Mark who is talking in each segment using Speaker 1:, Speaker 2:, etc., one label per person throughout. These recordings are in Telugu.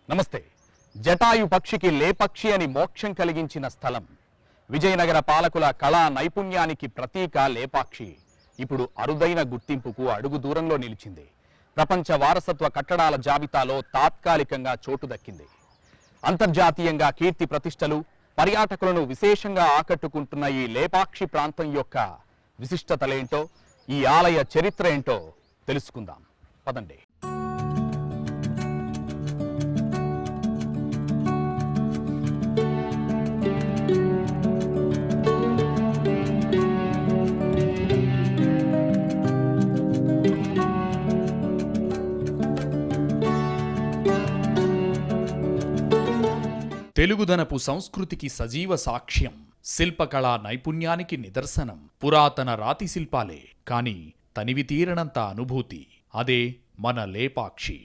Speaker 1: నమస్తే. జటాయు పక్షికి లేపక్షి అని మోక్షం కలిగించిన స్థలం. విజయనగర పాలకుల కళా నైపుణ్యానికి ప్రతీక లేపాక్షి ఇప్పుడు అరుదైన గుర్తింపుకు అడుగు దూరంలో నిలిచింది. ప్రపంచ వారసత్వ కట్టడాల జాబితాలో తాత్కాలికంగా చోటు దక్కింది. అంతర్జాతీయంగా కీర్తి ప్రతిష్టలు, పర్యాటకులను విశేషంగా ఆకట్టుకుంటున్న ఈ లేపాక్షి ప్రాంతం యొక్క విశిష్టతలేంటో, ఈ ఆలయ చరిత్ర ఏంటో తెలుసుకుందాం. పదండి. తెలుగుదనపు సంస్కృతికి సజీవ సాక్ష్యం, శిల్పకళా నైపుణ్యానికి నిదర్శనం. పురాతన రాతి శిల్పాలే కాని తనివి తీరనంత అనుభూతి. అదే మన లేపాక్షి.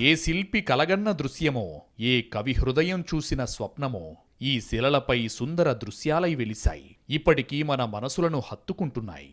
Speaker 1: ఏ శిల్పి కలగన్న దృశ్యమో, ఏ కవి హృదయం చూసిన స్వప్నమో ఈ శిలలపై సుందర దృశ్యాలై వెలిశాయి. ఇప్పటికీ మన మనసులను హత్తుకుంటున్నాయి.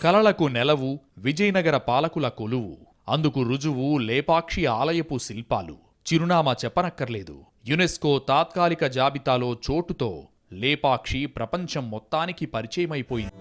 Speaker 1: కలలకు నెలవు విజయనగర పాలకుల కొలువు. అందుకు రుజువు లేపాక్షి ఆలయపు శిల్పాలు. చిరునామా చెప్పనక్కర్లేదు. యునెస్కో తాత్కాలిక జాబితాలో చోటుతో లేపాక్షి ప్రపంచం మొత్తానికి పరిచయమైపోయింది.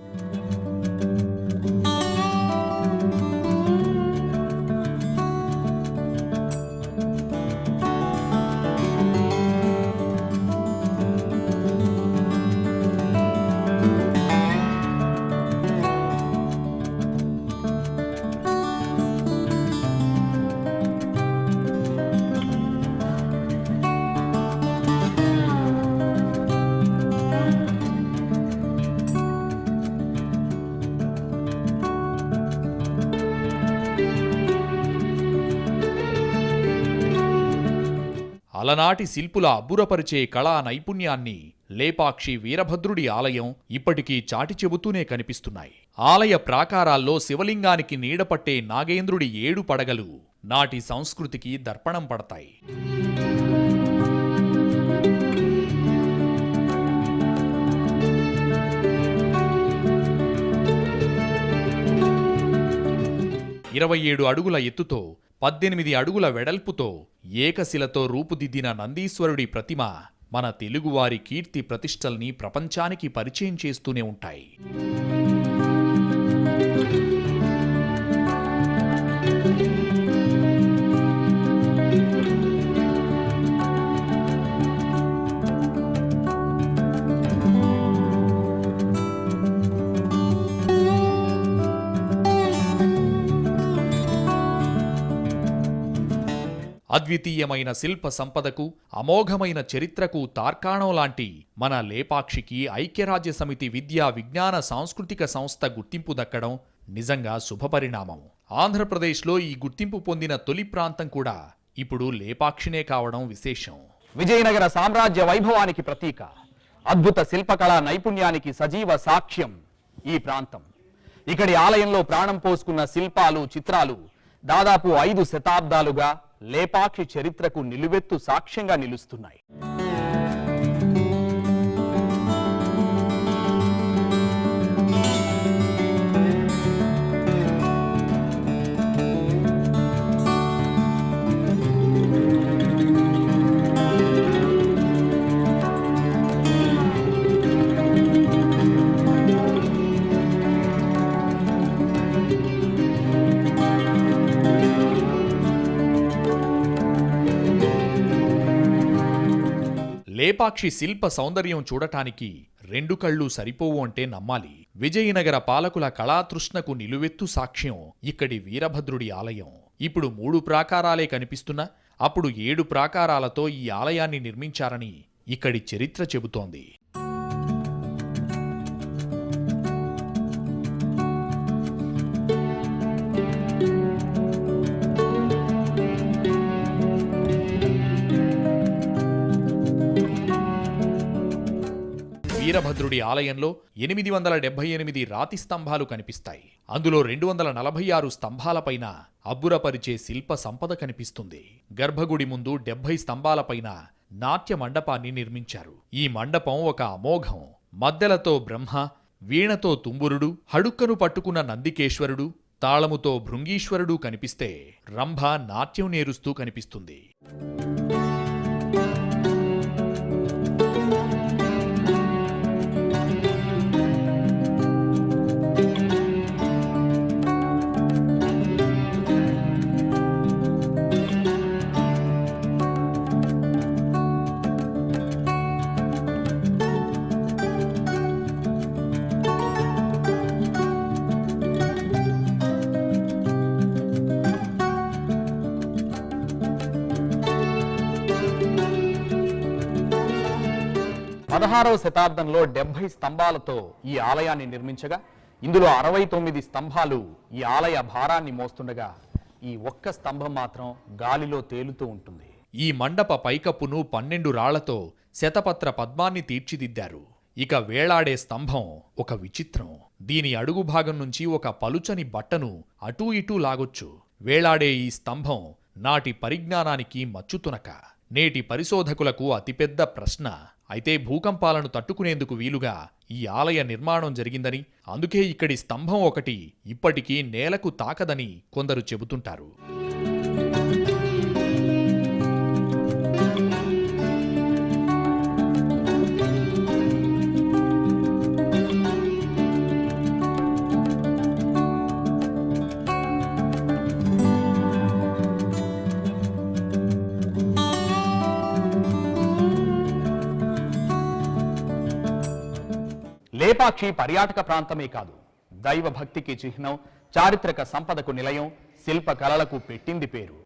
Speaker 1: అలనాటి శిల్పుల అబ్బురపరిచే కళా నైపుణ్యాన్ని లేపాక్షి వీరభద్రుడి ఆలయం ఇప్పటికీ చాటి చెబుతూనే కనిపిస్తున్నాయి. ఆలయ ప్రాకారాల్లో శివలింగానికి నీడపట్టే నాగేంద్రుడి 7 పడగలు నాటి సంస్కృతికి దర్పణం పడతాయి. ఇరవై 7 అడుగుల ఎత్తుతో 18 అడుగుల వెడల్పుతో ఏకశిలతో రూపుదిద్దిన నందీశ్వరుడి ప్రతిమ మన తెలుగువారి కీర్తి ప్రతిష్టల్ని ప్రపంచానికి పరిచయం చేస్తూనే ఉంటాయి. అద్వితీయమైన శిల్ప సంపదకు, అమోఘమైన చరిత్రకు తార్కాణం లాంటి మన లేపాక్షికి ఐక్యరాజ్య సమితి విద్యా విజ్ఞాన సాంస్కృతిక సంస్థ గుర్తింపు దక్కడం నిజంగా శుభపరిణామం. ఆంధ్రప్రదేశ్లో ఈ గుర్తింపు పొందిన తొలి ప్రాంతం కూడా ఇప్పుడు లేపాక్షినే కావడం విశేషం. విజయనగర సామ్రాజ్య వైభవానికి ప్రతీక, అద్భుత శిల్పకళా నైపుణ్యానికి సజీవ సాక్ష్యం ఈ ప్రాంతం. ఇక్కడి ఆలయంలో ప్రాణం పోసుకున్న శిల్పాలు, చిత్రాలు దాదాపు 5 శతాబ్దాలుగా లేపాక్షి చరిత్రకు నిలువెత్తు సాక్ష్యంగా నిలుస్తున్నాయి. లేపాక్షి శిల్ప సౌందర్యం చూడటానికి 2 కళ్ళు సరిపోవు అంటే నమ్మాలి. విజయనగర పాలకుల కళాతృష్ణకు నిలువెత్తు సాక్ష్యం ఇక్కడి వీరభద్రుడి ఆలయం. ఇప్పుడు 3 ప్రాకారాలే కనిపిస్తున్నా అప్పుడు 7 ప్రాకారాలతో ఈ ఆలయాన్ని నిర్మించారని ఇక్కడి చరిత్ర చెబుతోంది. వీరభద్రుడి ఆలయంలో 878 రాతి స్తంభాలు కనిపిస్తాయి. అందులో 246 స్తంభాలపైన అబ్బురపరిచే శిల్ప సంపద కనిపిస్తుంది. గర్భగుడి ముందు 70 స్తంభాలపైన నాట్య మండపాన్ని నిర్మించారు. ఈ మండపం ఒక అమోఘం. మద్దెలతో బ్రహ్మ, వీణతో తుంబురుడు, హడుక్కను పట్టుకున్న నందికేశ్వరుడు, తాళముతో భృంగీశ్వరుడు కనిపిస్తే రంభ నాట్యం నేరుస్తూ కనిపిస్తుంది.
Speaker 2: పదహారవ శతాబ్దంలో 70 స్తంభాలతో ఈ ఆలయాన్ని నిర్మించగా ఇందులో 69 స్తంభాలు ఈ ఆలయ భారాన్ని మోస్తుండగా ఈ ఒక్క స్తంభం మాత్రం గాలిలో తేలుతూ ఉంటుంది.
Speaker 1: ఈ మండప పైకప్పును 12 రాళ్లతో శతపత్ర పద్మాన్ని తీర్చిదిద్దారు. ఇక వేలాడే స్తంభం ఒక విచిత్రం. దీని అడుగు భాగం నుంచి ఒక పలుచని బట్టను అటూ ఇటూ లాగొచ్చు. వేలాడే ఈ స్తంభం నాటి పరిజ్ఞానానికి మచ్చుతునక. నేటి పరిశోధకులకు అతిపెద్ద ప్రశ్న. అయితే భూకంపాలను తట్టుకునేందుకు వీలుగా ఈ ఆలయ నిర్మాణం జరిగిందని, అందుకే ఇక్కడి స్తంభం ఒకటి ఇప్పటికీ నేలకు తాకదని కొందరు చెబుతుంటారు.
Speaker 2: లేపాక్షి పర్యాటక ప్రాంతమే కాదు, దైవ భక్తికి చిహ్నం, చారిత్రక సంపదకు నిలయం, శిల్ప కళలకు పెట్టింది పేరు.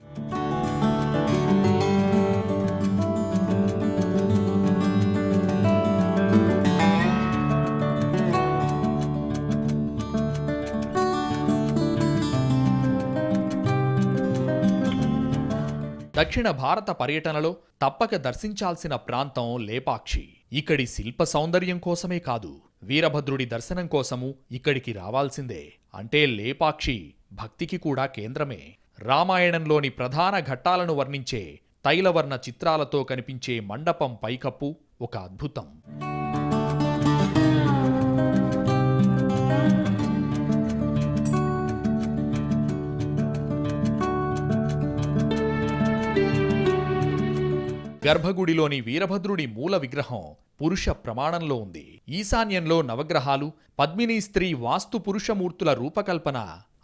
Speaker 1: దక్షిణ భారత పర్యటనలో తప్పక దర్శించాల్సిన ప్రాంతం లేపాక్షి. ఇక్కడి శిల్ప సౌందర్యం కోసమే కాదు, వీరభద్రుడి దర్శనం కోసము ఇక్కడికి రావాల్సిందే. అంటే లేపాక్షి భక్తికి కూడా కేంద్రమే. రామాయణంలోని ప్రధాన ఘట్టాలను వర్ణించే తైలవర్ణ చిత్రాలతో కనిపించే మండపం పైకప్పు ఒక అద్భుతం. గర్భగుడిలోని వీరభద్రుడి మూల విగ్రహం పురుష ప్రమాణంలో ఉంది. ఈశాన్యంలో నవగ్రహాలు, పద్మినీ స్త్రీ వాస్తు పురుషమూర్తుల రూపకల్పన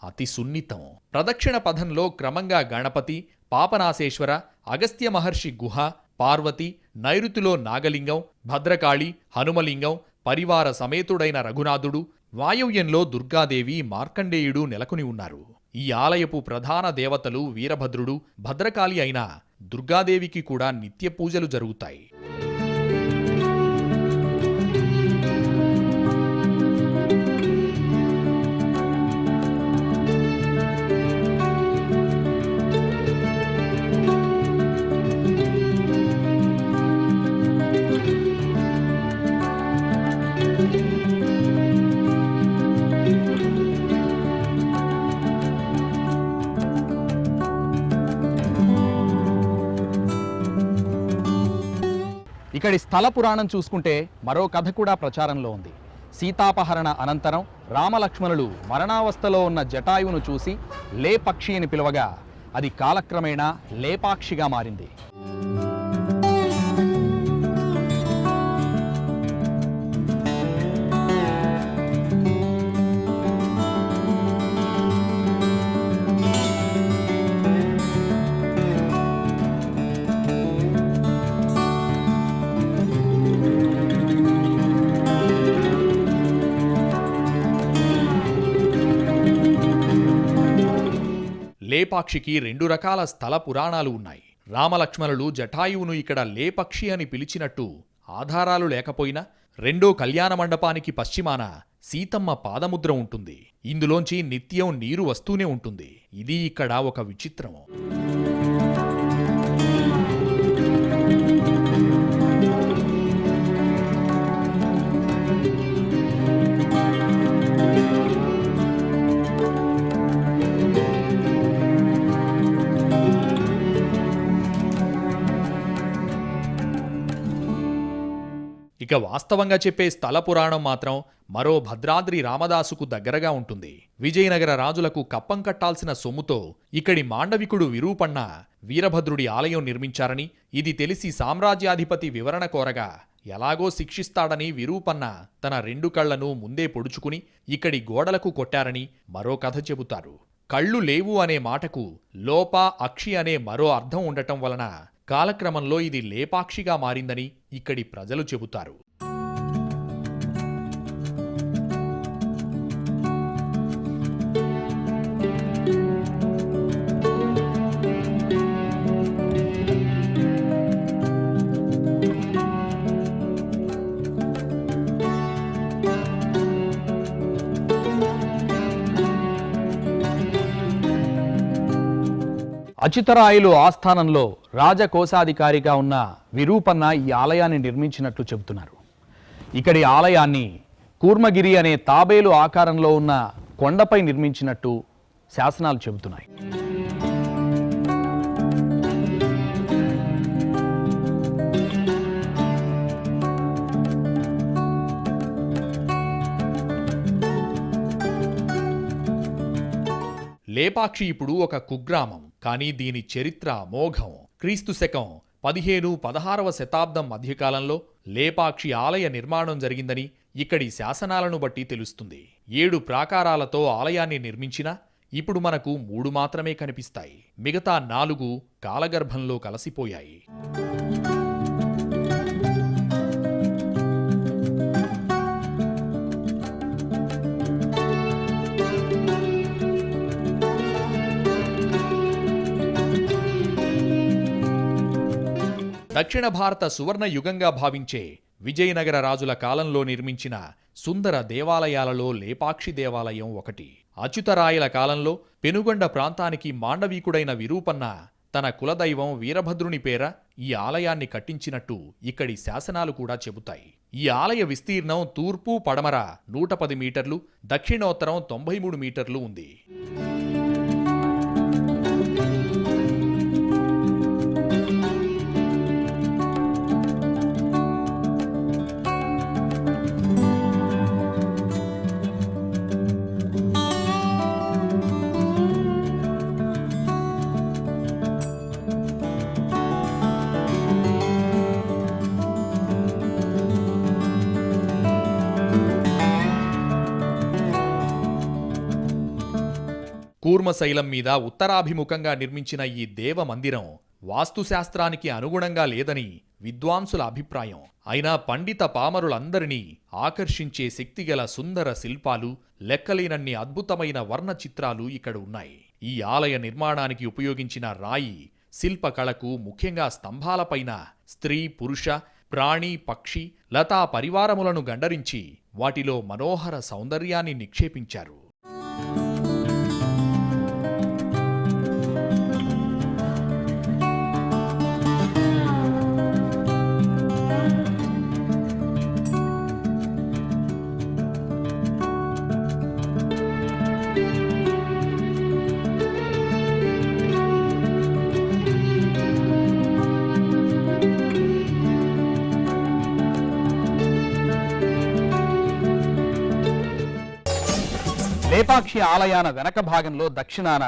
Speaker 1: అతి సున్నితం. ప్రదక్షిణ పథంలో క్రమంగా గణపతి, పాపనాశేశ్వర, అగస్త్య మహర్షి గుహ, పార్వతి, నైరుతిలో నాగలింగం, భద్రకాళి, హనుమలింగం, పరివార సమేతుడైన రఘునాథుడు, వాయవ్యంలో దుర్గాదేవి, మార్కండేయుడు నెలకొని ఉన్నారు. ఈ ఆలయపు ప్రధాన దేవతలు వీరభద్రుడు, భద్రకాళి అయిన దుర్గాదేవికి కూడా నిత్య పూజలు జరుగుతాయి.
Speaker 2: ఇక్కడి స్థల పురాణం చూసుకుంటే మరో కథ కూడా ప్రచారంలో ఉంది. సీతాపహరణ అనంతరం రామలక్ష్మణులు మరణావస్థలో ఉన్న జటాయువును చూసి లేపక్షి అని పిలవగా అది కాలక్రమేణా లేపాక్షిగా మారింది.
Speaker 1: లేపాక్షికి 2 రకాల స్థల పురాణాలు ఉన్నాయి. రామలక్ష్మణులు జటాయువును ఇక్కడ లేపక్షి అని పిలిచినట్టు ఆధారాలు లేకపోయినా రెండో కళ్యాణ మండపానికి పశ్చిమాన సీతమ్మ పాదముద్ర ఉంటుంది. ఇందులోంచి నిత్యం నీరు వస్తూనే ఉంటుంది. ఇది ఇక్కడ ఒక విచిత్రం. ఇక వాస్తవంగా చెప్పే స్థల పురాణం మాత్రం మరో భద్రాద్రి రామదాసుకు దగ్గరగా ఉంటుంది. విజయనగర రాజులకు కప్పం కట్టాల్సిన సొమ్ముతో ఇక్కడి మాండవికుడు విరూపన్న వీరభద్రుడి ఆలయం నిర్మించారని, ఇది తెలిసి సామ్రాజ్యాధిపతి వివరణ కోరగా ఎలాగో శిక్షిస్తాడని విరూపన్న తన 2 కళ్లను ముందే పొడుచుకుని ఇక్కడి గోడలకు కొట్టారని మరో కథ చెబుతారు. కళ్ళు లేవు అనే మాటకు లోప అక్షి అనే మరో అర్థం ఉండటం వలన కాలక్రమంలో ఇది లేపాక్షిగా మారిందని ఇక్కడి ప్రజలు చెబుతారు.
Speaker 2: అచ్యుతరాయలు ఆస్థానంలో రాజకోశాధికారిగా ఉన్న విరూపన్న ఈ ఆలయాన్ని నిర్మించినట్లు చెబుతున్నారు. ఇక్కడి ఆలయాన్ని కూర్మగిరి అనే తాబేలు ఆకారంలో ఉన్న కొండపై నిర్మించినట్టు శాసనాలు చెబుతున్నాయి.
Speaker 1: లేపాక్షి ఇప్పుడు ఒక కుగ్రామం. కానీ దీని చరిత్ర అమోఘం. క్రీస్తు శకం 15-16వ శతాబ్దం మధ్యకాలంలో లేపాక్షి ఆలయ నిర్మాణం జరిగిందని ఇక్కడి శాసనాలను బట్టి తెలుస్తుంది. 7 ప్రాకారాలతో ఆలయాన్ని నిర్మించినా ఇప్పుడు మనకు 3 మాత్రమే కనిపిస్తాయి. మిగతా 4 కాలగర్భంలో కలసిపోయాయి. దక్షిణ భారత సువర్ణ యుగంగా భావించే విజయనగర రాజుల కాలంలో నిర్మించిన సుందర దేవాలయాలలో లేపాక్షి దేవాలయం ఒకటి. అచ్యుతరాయల కాలంలో పెనుగొండ ప్రాంతానికి మాండవీకుడైన విరూపన్న తన కులదైవం వీరభద్రుని పేర ఈ ఆలయాన్ని కట్టించినట్టు ఇక్కడి శాసనాలు కూడా చెబుతాయి. ఈ ఆలయ విస్తీర్ణం తూర్పు పడమర 110 మీటర్లు, దక్షిణోత్తరం 93 మీటర్లు ఉంది. కూర్మశైలం మీద ఉత్తరాభిముఖంగా నిర్మించిన ఈ దేవ మందిరం వాస్తుశాస్త్రానికి అనుగుణంగా లేదని విద్వాంసుల అభిప్రాయం. అయినా పండిత పామరులందరినీ ఆకర్షించే శక్తిగల సుందర శిల్పాలు, లెక్కలేనన్ని అద్భుతమైన వర్ణ చిత్రాలు ఇక్కడ ఉన్నాయి. ఈ ఆలయ నిర్మాణానికి ఉపయోగించిన రాయి శిల్పకళకు, ముఖ్యంగా స్తంభాలపైన స్త్రీ, పురుష, ప్రాణి, పక్షి, లతా పరివారములను గండరించి వాటిలో మనోహర సౌందర్యాన్ని నిక్షేపించారు.
Speaker 2: లేపాక్షి ఆలయాన వెనక భాగంలో దక్షిణాన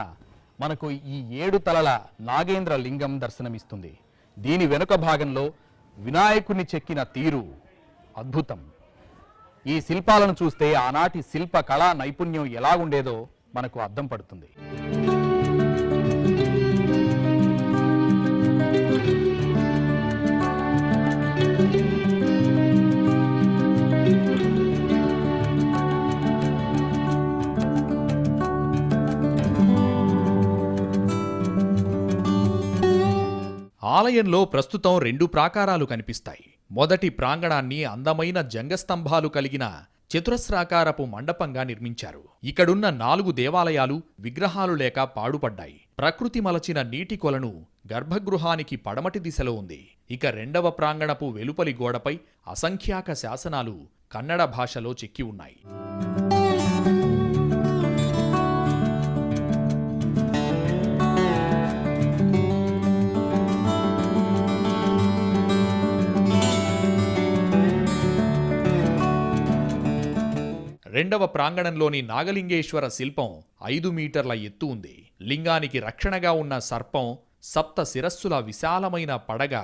Speaker 2: మనకు ఈ 7 తలల నాగేంద్ర లింగం దర్శనమిస్తుంది. దీని వెనుక భాగంలో వినాయకుని చెక్కిన తీరు అద్భుతం. ఈ శిల్పాలను చూస్తే ఆనాటి శిల్ప కళా నైపుణ్యం ఎలా ఉండేదో మనకు అర్థం పడుతుంది.
Speaker 1: ఆలయంలో ప్రస్తుతం 2 ప్రాకారాలు కనిపిస్తాయి. మొదటి ప్రాంగణాన్ని అందమైన జంగస్తంభాలు కలిగిన చతురస్రాకారపు మండపంగా నిర్మించారు. ఇక్కడున్న 4 దేవాలయాలు విగ్రహాలు లేక పాడుపడ్డాయి. ప్రకృతి మలచిన నీటి కొలను గర్భగృహానికి పడమటి దిశలో ఉంది. ఇక 2వ ప్రాంగణపు వెలుపలి గోడపై అసంఖ్యాక శాసనాలు కన్నడ భాషలో చెక్కి ఉన్నాయి. రెండవ ప్రాంగణంలోని నాగలింగేశ్వర శిల్పం 5 మీటర్ల ఎత్తు ఉంది. లింగానికి రక్షణగా ఉన్న సర్పం, 7 శిరస్సుల విశాలమైన పడగ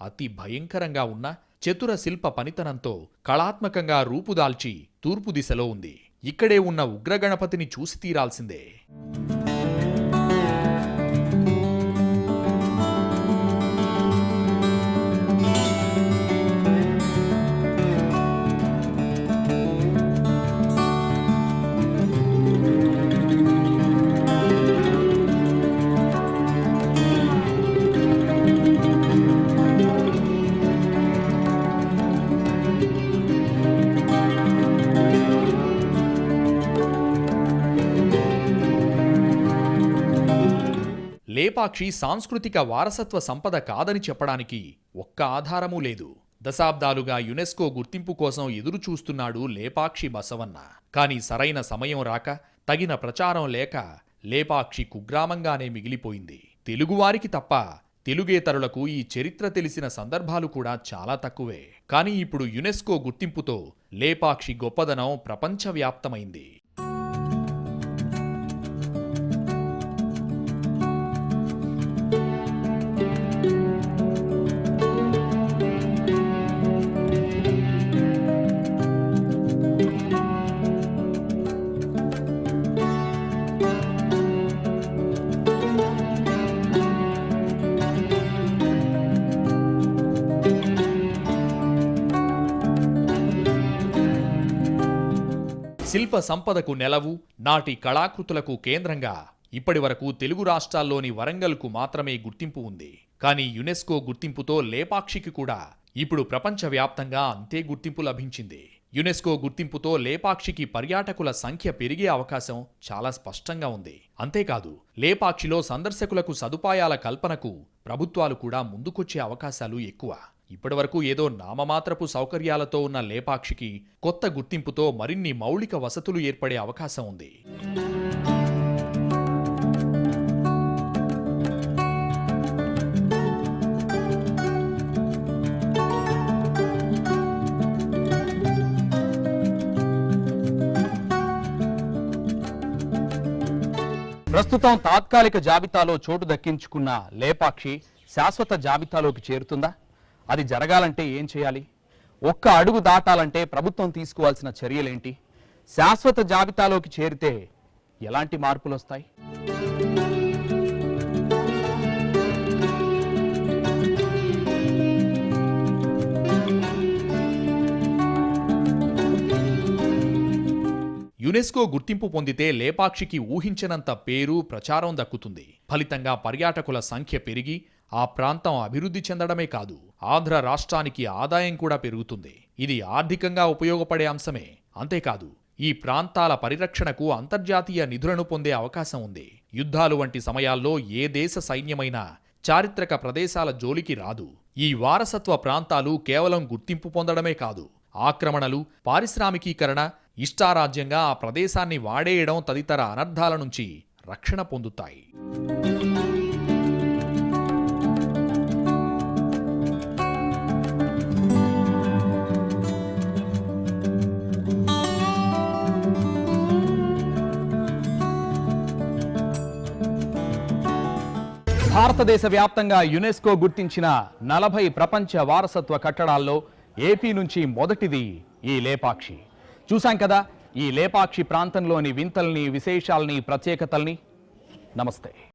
Speaker 1: అతి భయంకరంగా ఉన్న చతుర శిల్ప పనితనంతో కళాత్మకంగా రూపుదాల్చి తూర్పు దిశలో ఉంది. ఇక్కడే ఉన్న ఉగ్రగణపతిని చూసి తీరాల్సిందే. లేపాక్షి సాంస్కృతిక వారసత్వ సంపద కాదని చెప్పడానికి ఒక్క ఆధారమూ లేదు. దశాబ్దాలుగా యునెస్కో గుర్తింపు కోసం ఎదురుచూస్తున్నాడు లేపాక్షి బసవన్న. కానీ సరైన సమయం రాక, తగిన ప్రచారం లేక లేపాక్షి కుగ్రామంగానే మిగిలిపోయింది. తెలుగువారికి తప్ప తెలుగేతరులకు ఈ చరిత్ర తెలిసిన సందర్భాలు కూడా చాలా తక్కువే. కానీ ఇప్పుడు యునెస్కో గుర్తింపుతో లేపాక్షి గొప్పదనం ప్రపంచవ్యాప్తమైంది. శిల్ప సంపదకు నెలవు, నాటి కళాకృతులకు కేంద్రంగా ఇప్పటివరకు తెలుగు రాష్ట్రాల్లోని వరంగల్కు మాత్రమే గుర్తింపు ఉంది. కానీ యునెస్కో గుర్తింపుతో లేపాక్షికి కూడా ఇప్పుడు ప్రపంచవ్యాప్తంగా అంతే గుర్తింపు లభించింది. యునెస్కో గుర్తింపుతో లేపాక్షికి పర్యాటకుల సంఖ్య పెరిగే అవకాశం చాలా స్పష్టంగా ఉంది. అంతేకాదు, లేపాక్షిలో సందర్శకులకు సదుపాయాల కల్పనకు ప్రభుత్వాలు కూడా ముందుకొచ్చే అవకాశాలు ఎక్కువ. ఇప్పటివరకు ఏదో నామమాత్రపు సౌకర్యాలతో ఉన్న లేపాక్షికి కొత్త గుర్తింపుతో మరిన్ని మౌలిక వసతులు ఏర్పడే అవకాశం ఉంది.
Speaker 2: ప్రస్తుతం తాత్కాలిక జాబితాలో చోటు దక్కించుకున్న లేపాక్షి శాశ్వత జాబితాలోకి చేరుతుందా? అది జరగాలంటే ఏం చేయాలి? ఒక్క అడుగు దాటాలంటే ప్రభుత్వం తీసుకోవాల్సిన చర్యలేంటి? శాశ్వత జాబితాలోకి చేరితే ఎలాంటి మార్పులు వస్తాయి?
Speaker 1: యునెస్కో గుర్తింపు పొందితే లేపాక్షికి ఊహించనంత పేరు, ప్రచారం దక్కుతుంది. ఫలితంగా పర్యాటకుల సంఖ్య పెరిగి ఆ ప్రాంతం అభివృద్ధి చెందడమే కాదు, ఆంధ్ర రాష్ట్రానికి ఆదాయం కూడా పెరుగుతుంది. ఇది ఆర్థికంగా ఉపయోగపడే అంశమే. అంతేకాదు, ఈ ప్రాంతాల పరిరక్షణకు అంతర్జాతీయ నిధులను పొందే అవకాశం ఉంది. యుద్ధాలు వంటి సమయాల్లో ఏ దేశ సైన్యమైనా చారిత్రక ప్రదేశాల జోలికి రాదు. ఈ వారసత్వ ప్రాంతాలు కేవలం గుర్తింపు పొందడమే కాదు, ఆక్రమణలు, పారిశ్రామికీకరణ, ఇష్టారాజ్యంగా ఆ ప్రదేశాన్ని వాడేయడం తదితర అనర్థాల నుంచి రక్షణ పొందుతాయి.
Speaker 2: భారతదేశ వ్యాప్తంగా యునెస్కో గుర్తించిన 40 ప్రపంచ వారసత్వ కట్టడాల్లో ఏపీ నుంచి మొదటిది ఈ లేపాక్షి. చూశాం కదా ఈ లేపాక్షి ప్రాంతంలోని వింతల్ని, విశేషాల్ని, ప్రత్యేకతల్ని. నమస్తే.